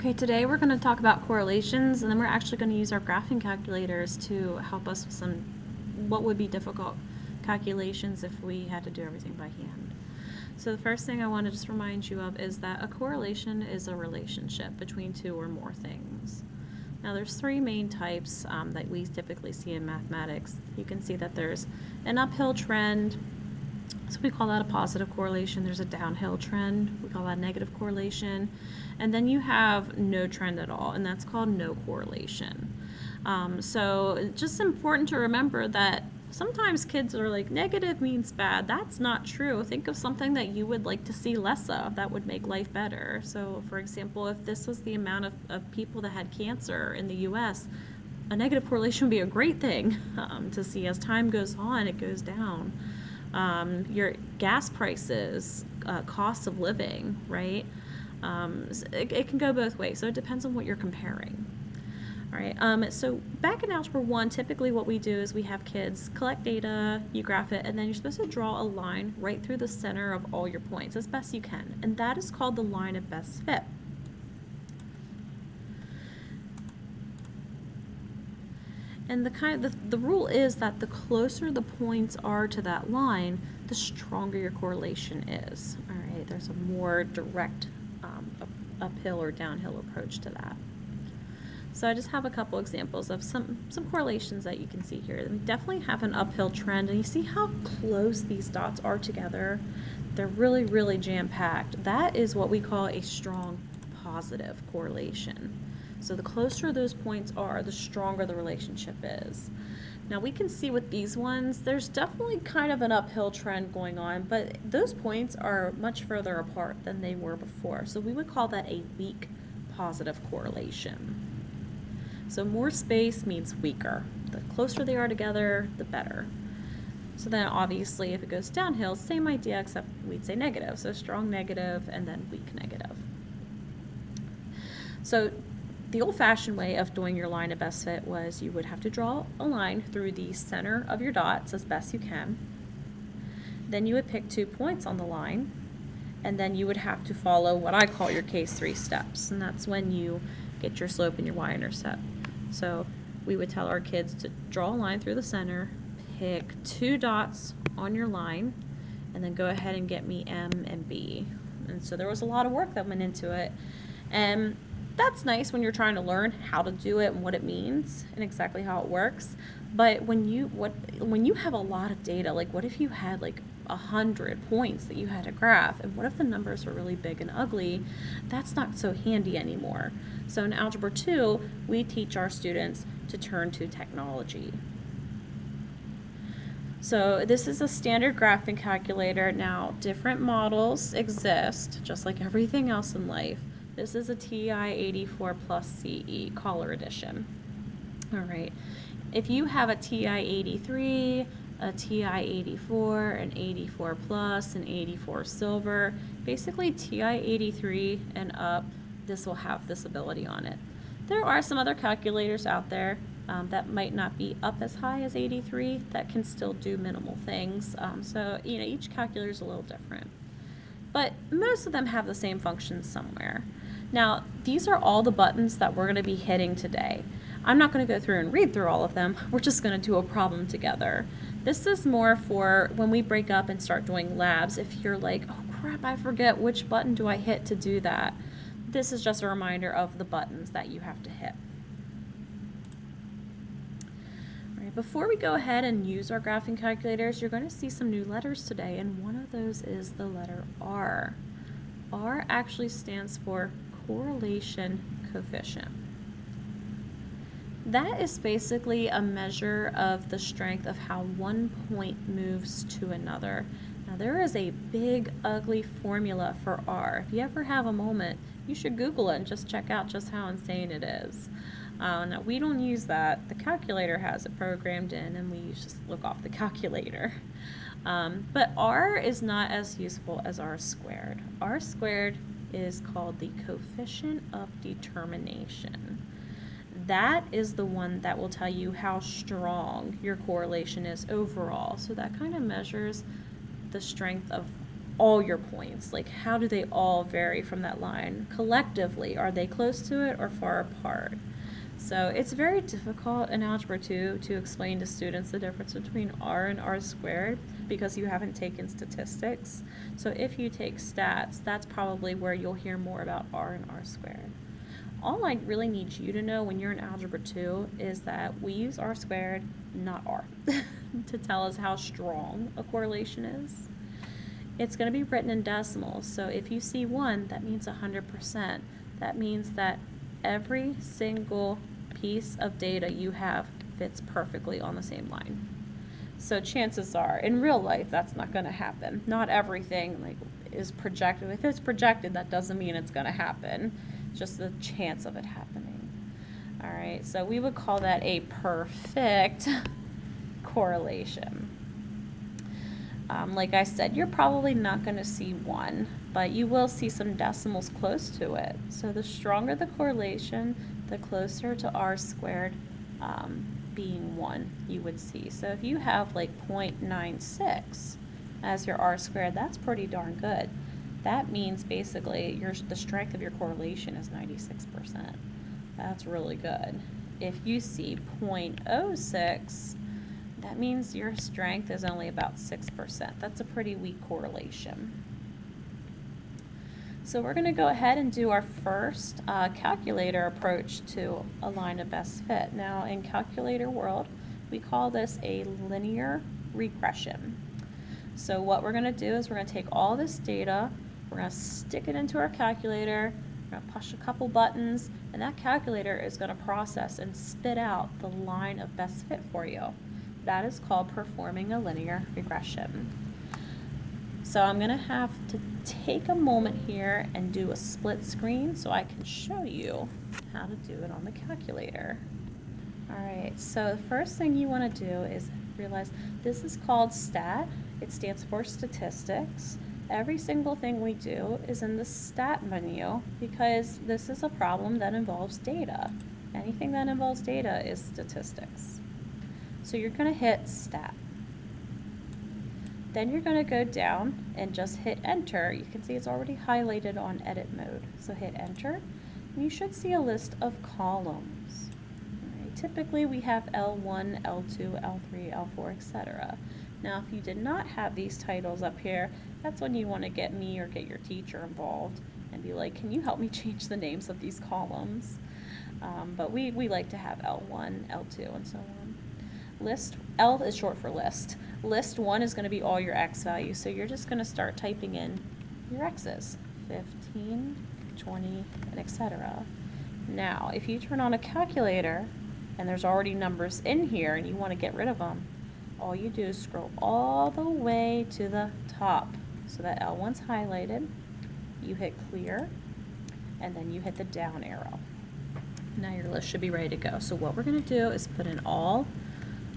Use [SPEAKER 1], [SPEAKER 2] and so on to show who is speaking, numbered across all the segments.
[SPEAKER 1] Okay, today we're going to talk about correlations, and then we're actually going to use our graphing calculators to help us with some what would be difficult calculations if we had to do everything by hand. So the first thing I want to just remind you of is that a correlation is a relationship between two or more things. Now there's three main types that we typically see in mathematics. You can see that there's an uphill trend, so we call that a positive correlation. There's a downhill trend. We call that a negative correlation. And then you have no trend at all, and that's called no correlation. So it's just important to remember that sometimes kids are like, negative means bad. That's not true. Think of something that you would like to see less of that would make life better. So for example, if this was the amount of people that had cancer in the US, a negative correlation would be a great thing to see. As time goes on, it goes down. Your gas prices, cost of living, right? It can go both ways, so it depends on what you're comparing. All right, so back in Algebra 1, typically what we do is we have kids collect data, you graph it, and then you're supposed to draw a line right through the center of all your points as best you can, and that is called the line of best fit. And the rule is that the closer the points are to that line, the stronger your correlation is. All right, there's a more direct uphill or downhill approach to that. So I just have a couple examples of some correlations that you can see here. We definitely have an uphill trend, and you see how close these dots are together. They're really, really jam-packed. That is what we call a strong positive correlation. So the closer those points are, the stronger the relationship is. Now we can see with these ones, there's definitely kind of an uphill trend going on, but those points are much further apart than they were before. So we would call that a weak positive correlation. So more space means weaker. The closer they are together, the better. So then obviously if it goes downhill, same idea, except we'd say negative. So strong negative and then weak negative. So the old-fashioned way of doing your line of best fit was you would have to draw a line through the center of your dots as best you can. Then you would pick 2 points on the line, and then you would have to follow what I call your case 3 steps, and that's when you get your slope and your y-intercept. So we would tell our kids to draw a line through the center, pick 2 dots on your line, and then go ahead and get me M and B. And so there was a lot of work that went into it. And that's nice when you're trying to learn how to do it and what it means and exactly how it works. But when you have a lot of data, like what if you had like 100 points that you had to graph, and what if the numbers are really big and ugly? That's not so handy anymore. So in Algebra 2, we teach our students to turn to technology. So this is a standard graphing calculator. Now, different models exist, just like everything else in life. This is a TI-84 plus CE Collar Edition. All right. If you have a TI-83, a TI-84, an 84 plus, an 84 silver, basically TI-83 and up, this will have this ability on it. There are some other calculators out there that might not be up as high as 83 that can still do minimal things. So each calculator is a little different. But most of them have the same functions somewhere. Now, these are all the buttons that we're going to be hitting today. I'm not going to go through and read through all of them. We're just going to do a problem together. This is more for when we break up and start doing labs. If you're like, oh crap, I forget which button do I hit to do that. This is just a reminder of the buttons that you have to hit. All right, before we go ahead and use our graphing calculators, you're going to see some new letters today, and one of those is the letter R. R actually stands for correlation coefficient. That is basically a measure of the strength of how one point moves to another. Now there is a big ugly formula for R. If you ever have a moment, you should Google it and just check out just how insane it is. Now we don't use that. The calculator has it programmed in, and we just look off the calculator. But R is not as useful as R squared. R squared is called the coefficient of determination. That is the one that will tell you how strong your correlation is overall. So that kind of measures the strength of all your points. Like, how do they all vary from that line? Collectively, are they close to it or far apart? So it's very difficult in Algebra 2 to explain to students the difference between r and r squared because you haven't taken statistics. So if you take stats, that's probably where you'll hear more about r and r squared. All I really need you to know when you're in Algebra 2 is that we use r squared, not r, to tell us how strong a correlation is. It's going to be written in decimals, so if you see 1, that means 100%. That means that every single piece of data you have fits perfectly on the same line. So chances are, in real life, that's not going to happen. Not everything is projected. If it's projected, that doesn't mean it's going to happen. It's just the chance of it happening. All right, so we would call that a perfect correlation. Like I said, you're probably not going to see 1, but you will see some decimals close to it. So the stronger the correlation, the closer to r squared being 1 you would see. So if you have like 0.96 as your r squared, that's pretty darn good. That means basically the strength of your correlation is 96%. That's really good. If you see 0.06, that means your strength is only about 6%. That's a pretty weak correlation. So we're going to go ahead and do our first calculator approach to a line of best fit. Now in calculator world, we call this a linear regression. So what we're going to do is we're going to take all this data, we're going to stick it into our calculator, we're going to push a couple buttons, and that calculator is going to process and spit out the line of best fit for you. That is called performing a linear regression. So I'm going to have to take a moment here and do a split screen so I can show you how to do it on the calculator. All right, so the first thing you want to do is realize this is called STAT. It stands for statistics. Every single thing we do is in the STAT menu because this is a problem that involves data. Anything that involves data is statistics. So you're going to hit STAT. Then you're going to go down and just hit enter. You can see it's already highlighted on edit mode. So hit enter, and you should see a list of columns. Right. Typically we have L1, L2, L3, L4, etc. Now if you did not have these titles up here, that's when you want to get me or get your teacher involved and be like, can you help me change the names of these columns? But we like to have L1, L2, and so on. List, L is short for list. List 1 is going to be all your X values, so you're just going to start typing in your X's, 15, 20, and etc. Now, if you turn on a calculator, and there's already numbers in here, and you want to get rid of them, all you do is scroll all the way to the top, so that L1's highlighted, you hit clear, and then you hit the down arrow. Now your list should be ready to go. So what we're going to do is put in all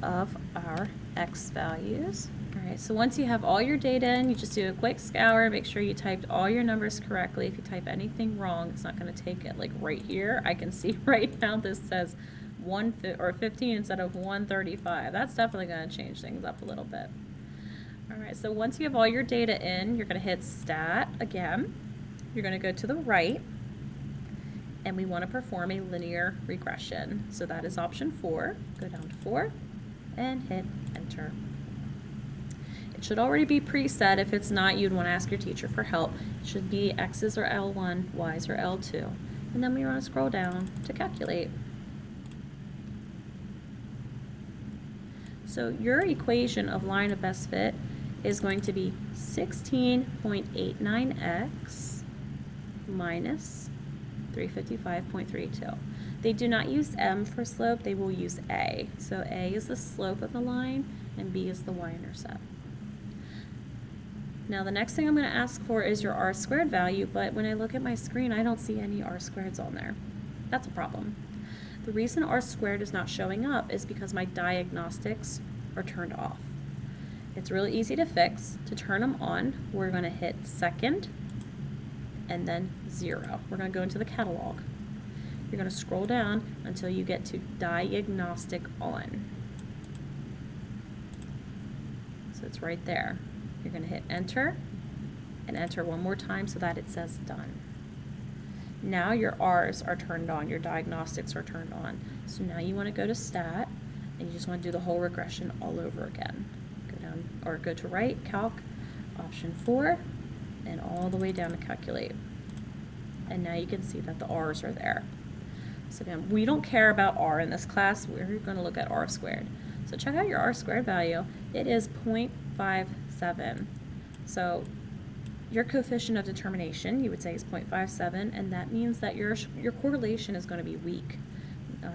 [SPEAKER 1] of our X values. All right, so once you have all your data in, you just do a quick scour, make sure you typed all your numbers correctly. If you type anything wrong, it's not going to take it. Like right here, I can see right now this says 15 instead of 135. That's definitely going to change things up a little bit. All right, so once you have all your data in, you're going to hit Stat again. You're going to go to the right, and we want to perform a linear regression. So that is option 4. Go down to 4 and hit enter. It should already be preset. If it's not, you'd want to ask your teacher for help. It should be X's are L1, Y's are L2. And then we want to scroll down to calculate. So your equation of line of best fit is going to be 16.89x minus 355.32. They do not use M for slope, they will use A. So A is the slope of the line and B is the y-intercept. Now the next thing I'm going to ask for is your r squared value, but when I look at my screen I don't see any r squareds on there. That's a problem. The reason r squared is not showing up is because my diagnostics are turned off. It's really easy to fix. To turn them on, we're going to hit second and then 0. We're going to go into the catalog. You're going to scroll down until you get to diagnostic on. So it's right there. You're going to hit enter and enter one more time so that it says done. Now your R's are turned on, your diagnostics are turned on. So now you want to go to stat, and you just want to do the whole regression all over again. Go down, or go to right, calc, option 4, and all the way down to calculate. And now you can see that the R's are there. So again, we don't care about R in this class. We're going to look at R squared. So check out your R squared value. It is 0.57. So your coefficient of determination, you would say, is 0.57, and that means that your correlation is going to be weak.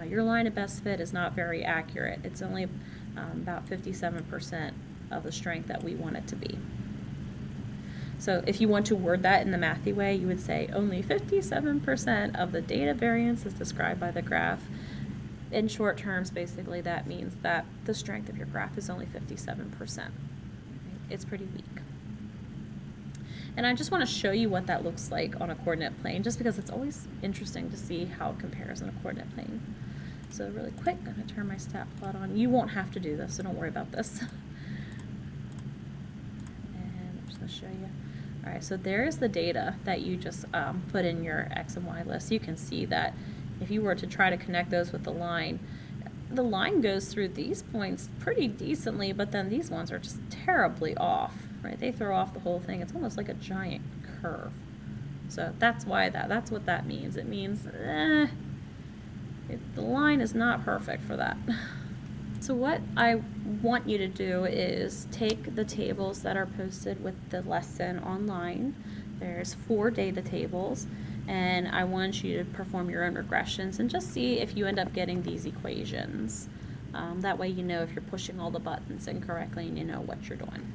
[SPEAKER 1] Your line of best fit is not very accurate. It's only about 57% of the strength that we want it to be. So if you want to word that in the mathy way, you would say only 57% of the data variance is described by the graph. In short terms, basically, that means that the strength of your graph is only 57%. It's pretty weak. And I just want to show you what that looks like on a coordinate plane, just because it's always interesting to see how it compares on a coordinate plane. So really quick, I'm going to turn my stat plot on. You won't have to do this, so don't worry about this. And I'm just going to show you. All right, so there's the data that you just put in your X and Y list. You can see that if you were to try to connect those with the line goes through these points pretty decently, but then these ones are just terribly off, right? They throw off the whole thing. It's almost like a giant curve. So that's why that's what that means. It means the line is not perfect for that. So what I want you to do is take the tables that are posted with the lesson online. There's 4 data tables, and I want you to perform your own regressions and just see if you end up getting these equations. That way you know if you're pushing all the buttons incorrectly and you know what you're doing.